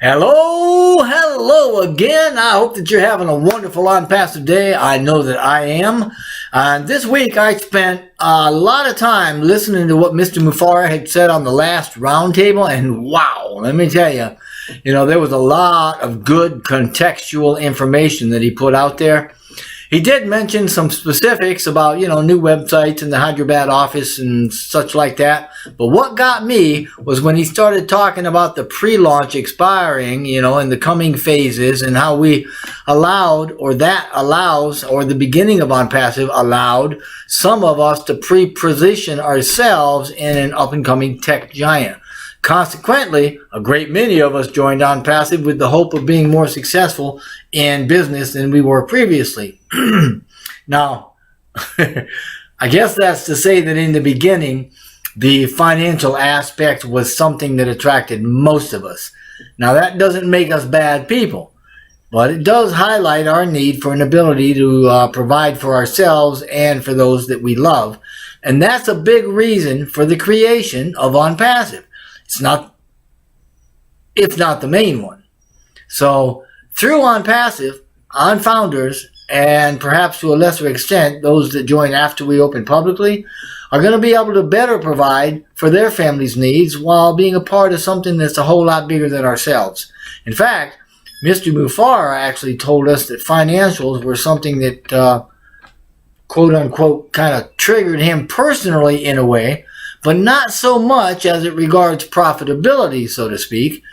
Hello again. I hope that you're having a wonderful Onpassive day. I know that I am. This week I spent a lot of time listening to what Mr. Mufara had said on the last roundtable, and wow, let me tell you, there was a lot of good contextual information that he put out there. He did mention some specifics about, new websites in the Hyderabad office and such like that. But what got me was when he started talking about the pre-launch expiring, in the coming phases, and how we allowed, or that allows, or the beginning of Onpassive allowed some of us to pre-position ourselves in an up-and-coming tech giant. Consequently, a great many of us joined Onpassive with the hope of being more successful in business than we were previously. Now, I guess that's to say that in the beginning, the financial aspect was something that attracted most of us. Now, that doesn't make us bad people, but it does highlight our need for an ability to provide for ourselves and for those that we love. And that's a big reason for the creation of Onpassive. It's not the main one. So through Onpassive, OnFounders, and perhaps to a lesser extent, those that join after we open publicly, are going to be able to better provide for their family's needs while being a part of something that's a whole lot bigger than ourselves. In fact, Mr. Mufara actually told us that financials were something that, quote unquote, kind of triggered him personally in a way, but not so much as it regards profitability, so to speak.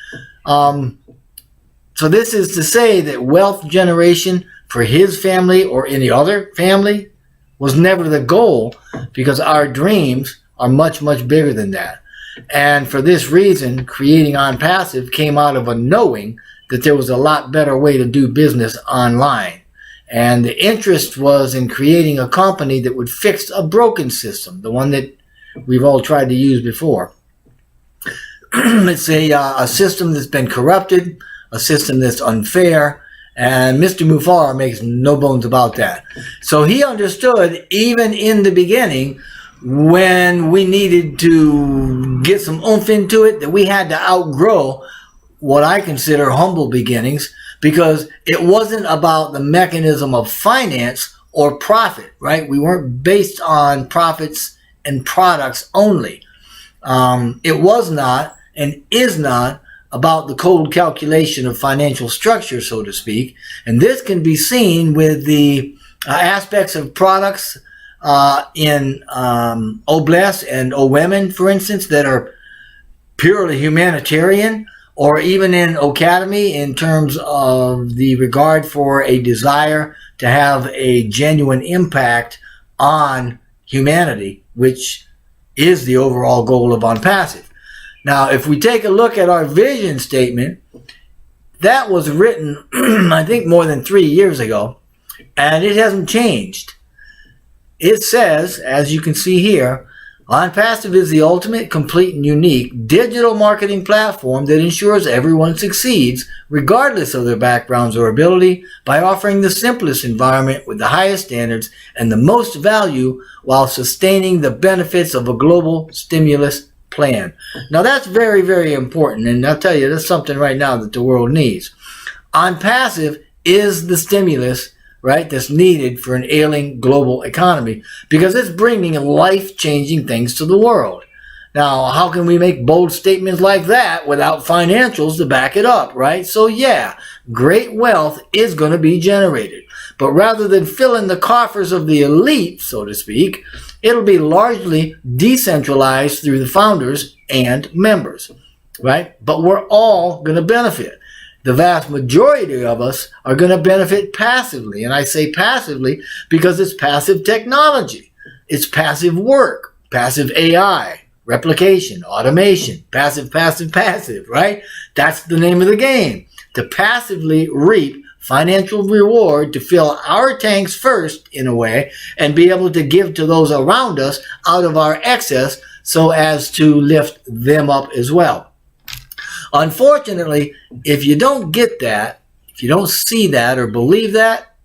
So this is to say that wealth generation for his family or any other family was never the goal, because our dreams are much, much bigger than that. And for this reason, creating Onpassive came out of a knowing that there was a lot better way to do business online. And the interest was in creating a company that would fix a broken system, the one that we've all tried to use before. It's a system that's been corrupted, a system that's unfair, and Mr. Mufara makes no bones about that. So he understood, even in the beginning, when we needed to get some oomph into it, that we had to outgrow what I consider humble beginnings, because it wasn't about the mechanism of finance or profit, right? We weren't based on profits and products only. It was not and is not about the cold calculation of financial structure, so to speak. And this can be seen with the aspects of products in Obless and Owomen, for instance, that are purely humanitarian, or even in Academy in terms of the regard for a desire to have a genuine impact on humanity, which is the overall goal of Onpassive. Now, if we take a look at our vision statement, that was written, I think, more than 3 years ago, and it hasn't changed. It says, as you can see here, Onpassive is the ultimate, complete, and unique digital marketing platform that ensures everyone succeeds, regardless of their backgrounds or ability, by offering the simplest environment with the highest standards and the most value, while sustaining the benefits of a global stimulus plan. Now, that's very, very important, and I'll tell you, that's something right now that the world needs. Onpassive is the stimulus, right, that's needed for an ailing global economy, because it's bringing life-changing things to the world. Now, how can we make bold statements like that without financials to back it up, right? So yeah, great wealth is going to be generated. But rather than filling the coffers of the elite, so to speak, it'll be largely decentralized through the founders and members, right? But we're all going to benefit. The vast majority of us are going to benefit passively. And I say passively because it's passive technology. It's passive work, passive AI, replication, automation, passive, right? That's the name of the game. To passively reap financial reward, to fill our tanks first, in a way, and be able to give to those around us out of our excess so as to lift them up as well. Unfortunately, if you don't get that, if you don't see that or believe that,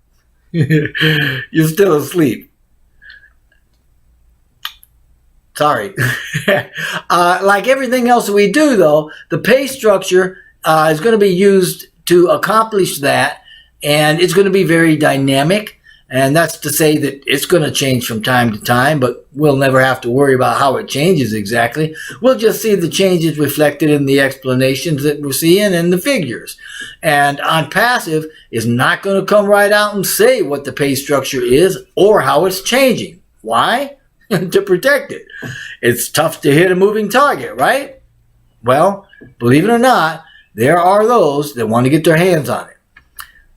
you're still asleep. Sorry. Like everything else we do, though, the pay structure is going to be used to accomplish that, and it's going to be very dynamic. And that's to say that it's going to change from time to time, but we'll never have to worry about how it changes exactly. We'll just see the changes reflected in the explanations that we're seeing and the figures. And Onpassive is not going to come right out and say what the pay structure is or how it's changing. Why? To protect it. It's tough to hit a moving target, right? Well, believe it or not, there are those that want to get their hands on it.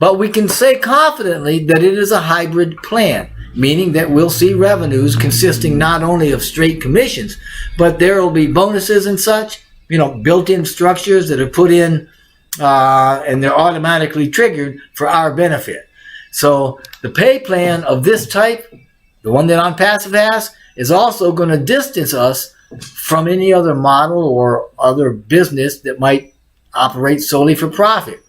But we can say confidently that it is a hybrid plan, meaning that we'll see revenues consisting not only of straight commissions, but there will be bonuses and such, built-in structures that are put in and they're automatically triggered for our benefit. So the pay plan of this type, the one that Onpassive has, is also going to distance us from any other model or other business that might operate solely for profit.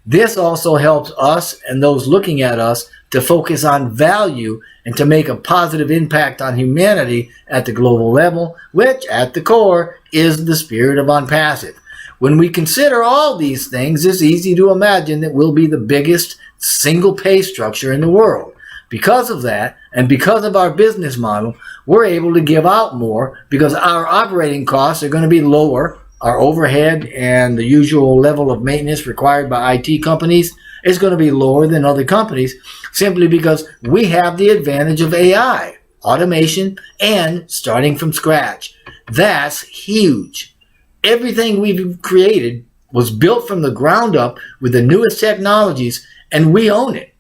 This also helps us and those looking at us to focus on value and to make a positive impact on humanity at the global level, which at the core is the spirit of Onpassive. When we consider all these things, it's easy to imagine that we'll be the biggest single pay structure in the world. Because of that, and because of our business model, we're able to give out more because our operating costs are going to be lower. Our overhead and the usual level of maintenance required by IT companies is going to be lower than other companies simply because we have the advantage of AI, automation, and starting from scratch. That's huge. Everything we've created was built from the ground up with the newest technologies, and we own it.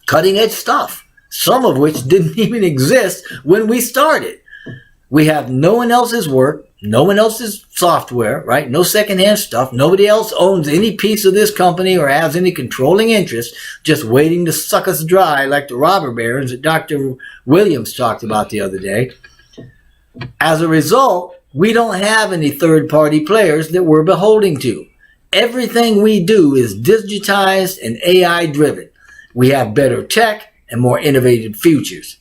Cutting edge stuff, some of which didn't even exist when we started. We have no one else's work, no one else's software, right? No secondhand stuff. Nobody else owns any piece of this company or has any controlling interest, just waiting to suck us dry like the robber barons that Dr. Williams talked about the other day. As a result, we don't have any third-party players that we're beholden to. Everything we do is digitized and AI-driven. We have better tech and more innovative futures.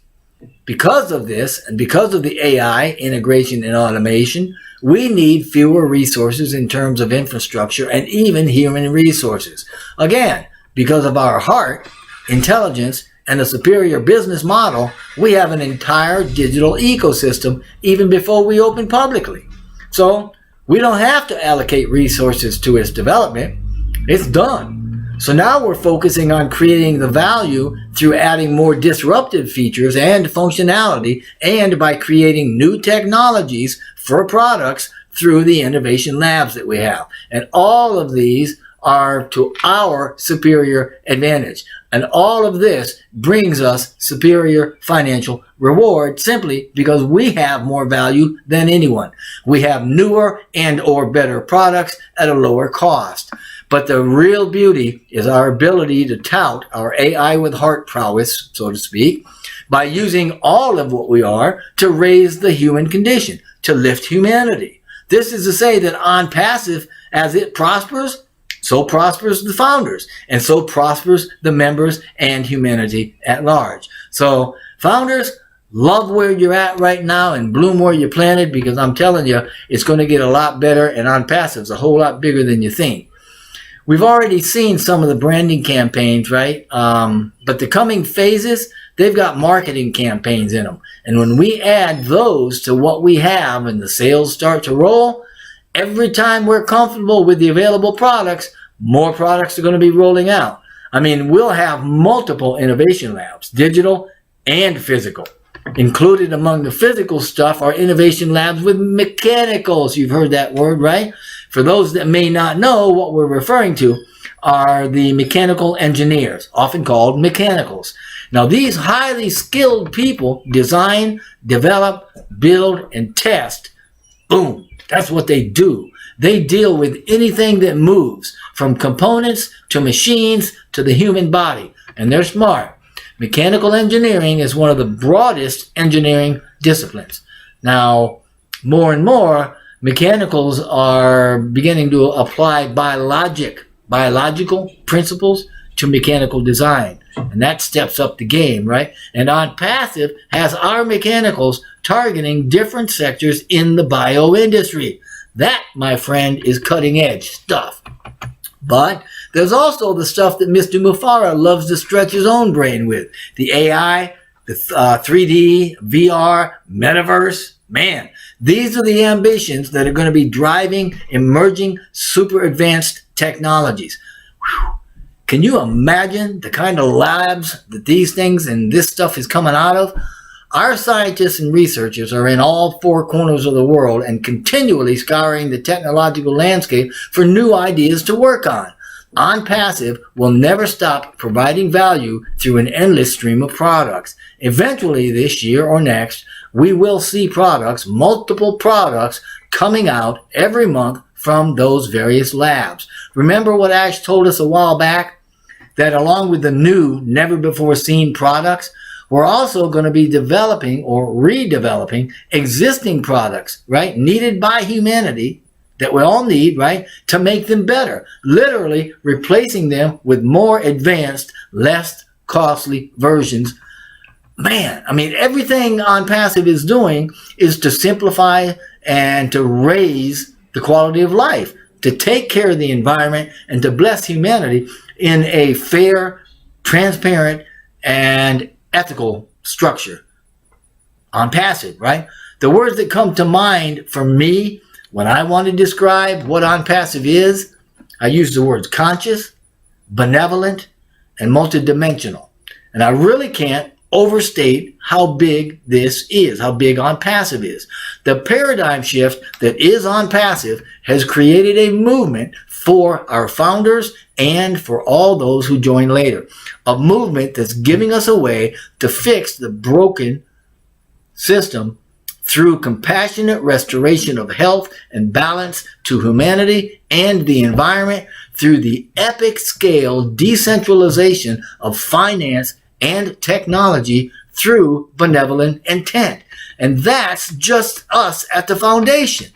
Because of this, and because of the AI, integration, and automation, we need fewer resources in terms of infrastructure and even human resources. Again, because of our heart, intelligence, and a superior business model, we have an entire digital ecosystem even before we open publicly. So we don't have to allocate resources to its development. It's done. So now we're focusing on creating the value through adding more disruptive features and functionality, and by creating new technologies for products through the innovation labs that we have. And all of these are to our superior advantage. And all of this brings us superior financial reward simply because we have more value than anyone. We have newer and or better products at a lower cost. But the real beauty is our ability to tout our AI with heart prowess, so to speak, by using all of what we are to raise the human condition, to lift humanity. This is to say that Onpassive, as it prospers, so prospers the founders, and so prospers the members and humanity at large. So, founders, love where you're at right now and bloom where you're planted, because I'm telling you, it's going to get a lot better, and Onpassive's a whole lot bigger than you think. We've already seen some of the branding campaigns, right? But the coming phases, they've got marketing campaigns in them. And when we add those to what we have and the sales start to roll, every time we're comfortable with the available products, more products are going to be rolling out. I mean, we'll have multiple innovation labs, digital and physical. Included among the physical stuff are innovation labs with mechanicals. You've heard that word, right? For those that may not know, what we're referring to are the mechanical engineers, often called mechanicals. Now, these highly skilled people design, develop, build, and test. Boom. That's what they do. They deal with anything that moves, from components to machines to the human body. And they're smart. Mechanical engineering is one of the broadest engineering disciplines. Now, more and more, mechanicals are beginning to apply biological principles to mechanical design. And that steps up the game, right? And Onpassive has our mechanicals targeting different sectors in the bio industry. That, my friend, is cutting edge stuff. But there's also the stuff that Mr. Mufara loves to stretch his own brain with. The AI, the 3D, VR, metaverse. Man, these are the ambitions that are going to be driving emerging super advanced technologies. Whew. Can you imagine the kind of labs that these things and this stuff is coming out of? Our scientists and researchers are in all four corners of the world and continually scouring the technological landscape for new ideas to work on. Onpassive will never stop providing value through an endless stream of products. Eventually this year or next, we will see products, multiple products, coming out every month from those various labs. Remember what Ash told us a while back? That along with the new, never-before-seen products, we're also going to be developing or redeveloping existing products, right, needed by humanity that we all need, right, to make them better, literally replacing them with more advanced, less costly versions. Man, I mean, everything Onpassive is doing is to simplify and to raise the quality of life, to take care of the environment, and to bless humanity in a fair, transparent, and ethical structure. Onpassive, right? The words that come to mind for me when I want to describe what Onpassive is, I use the words conscious, benevolent, and multidimensional. And I really can't overstate how big this is, how big Onpassive is. The paradigm shift that is Onpassive has created a movement for our founders and for all those who join later. A movement that's giving us a way to fix the broken system through compassionate restoration of health and balance to humanity and the environment through the epic scale decentralization of finance and technology through benevolent intent. And that's just us at the foundation.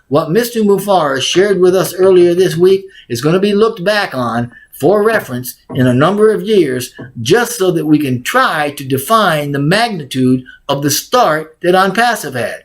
What Mr. Mufara shared with us earlier this week is going to be looked back on for reference in a number of years, just so that we can try to define the magnitude of the start that Onpassive had.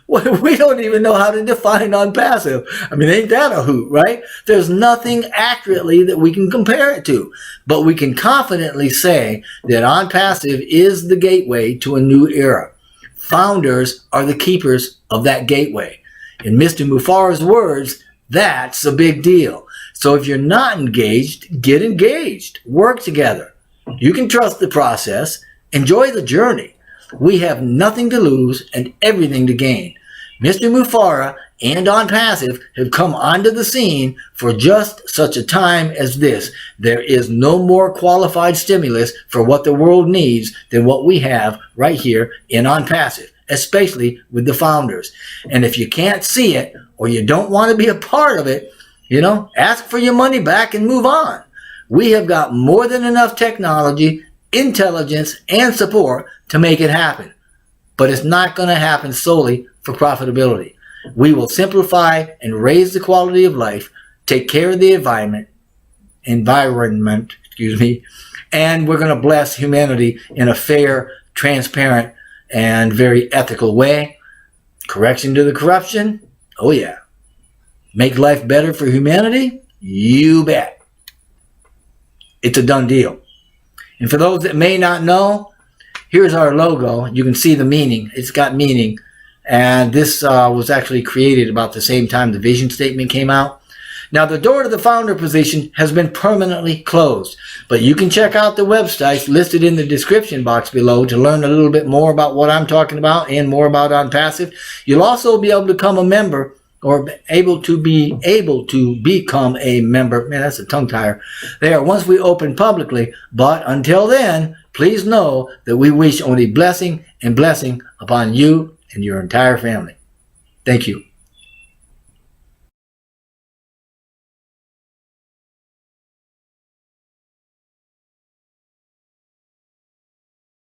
We don't even know how to define Onpassive. I mean, ain't that a hoot, right? There's nothing accurately that we can compare it to. But we can confidently say that Onpassive is the gateway to a new era. Founders are the keepers of that gateway. In Mr. Mufara's words, that's a big deal. So if you're not engaged, get engaged. Work together. You can trust the process. Enjoy the journey. We have nothing to lose and everything to gain. Mr. Mufara and Onpassive have come onto the scene for just such a time as this. There is no more qualified stimulus for what the world needs than what we have right here in Onpassive, especially with the founders. And if you can't see it or you don't want to be a part of it, ask for your money back and move on. We have got more than enough technology, intelligence, and support to make it happen. But it's not going to happen solely for profitability. We will simplify and raise the quality of life, take care of the environment, and we're going to bless humanity in a fair, transparent, and very ethical way. Correction to the corruption? Oh yeah. Make life better for humanity? You bet. It's a done deal. And for those that may not know, here's our logo. You can see the meaning. It's got meaning. And this was actually created about the same time the vision statement came out. Now, the door to the founder position has been permanently closed, but you can check out the websites listed in the description box below to learn a little bit more about what I'm talking about and more about Onpassive. You'll also be able to become a member or be able to become a member. Man, that's a tongue tire there once we open publicly. But until then, please know that we wish only blessing and blessing upon you and your entire family. Thank you.